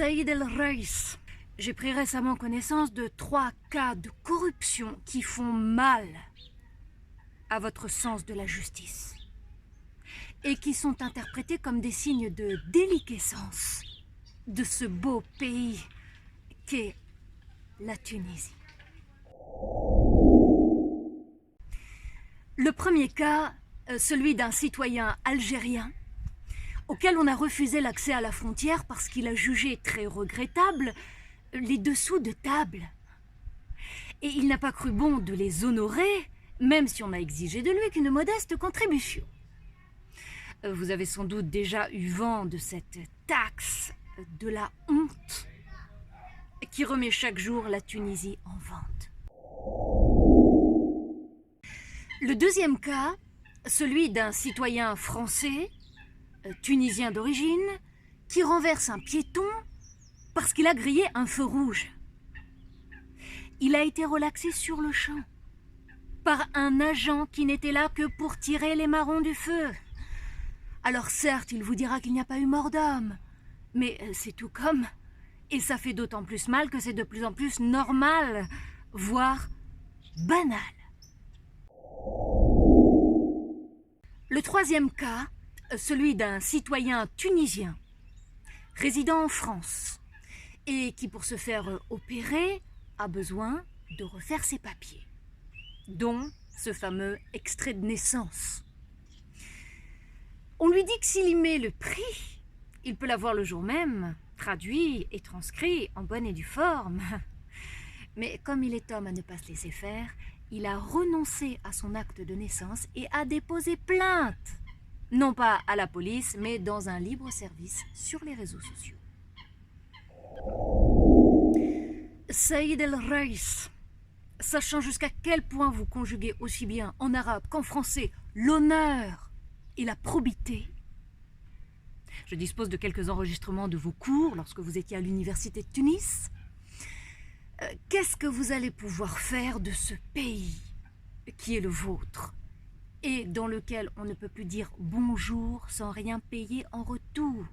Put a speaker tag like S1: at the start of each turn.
S1: Saïd El Reis. J'ai pris récemment connaissance de 3 cas de corruption qui font mal à votre sens de la justice et qui sont interprétés comme des signes de déliquescence de ce beau pays qu'est la Tunisie. Le premier cas, celui d'un citoyen algérien auquel on a refusé l'accès à la frontière parce qu'il a jugé très regrettable les dessous de table. Et il n'a pas cru bon de les honorer, même si on a exigé de lui qu'une modeste contribution. Vous avez sans doute déjà eu vent de cette taxe de la honte qui remet chaque jour la Tunisie en vente. Le deuxième cas, celui d'un citoyen français, tunisien d'origine, qui renverse un piéton parce qu'il a grillé un feu rouge. Il a été relaxé sur le champ par un agent qui n'était là que pour tirer les marrons du feu. Alors certes, il vous dira qu'il n'y a pas eu mort d'homme, mais c'est tout comme, et ça fait d'autant plus mal que c'est de plus en plus normal, voire banal. Le troisième cas, celui d'un citoyen tunisien résidant en France et qui, pour se faire opérer, a besoin de refaire ses papiers, dont ce fameux extrait de naissance. On lui dit que s'il y met le prix, il peut l'avoir le jour même, traduit et transcrit en bonne et due forme. Mais comme il est homme à ne pas se laisser faire, il a renoncé à son acte de naissance et a déposé plainte. Non pas à la police, mais dans un libre service sur les réseaux sociaux. Saïd El Reis, sachant jusqu'à quel point vous conjuguez aussi bien en arabe qu'en français l'honneur et la probité, je dispose de quelques enregistrements de vos cours lorsque vous étiez à l'université de Tunis. Qu'est-ce que vous allez pouvoir faire de ce pays qui est le vôtre et dans lequel on ne peut plus dire bonjour sans rien payer en retour?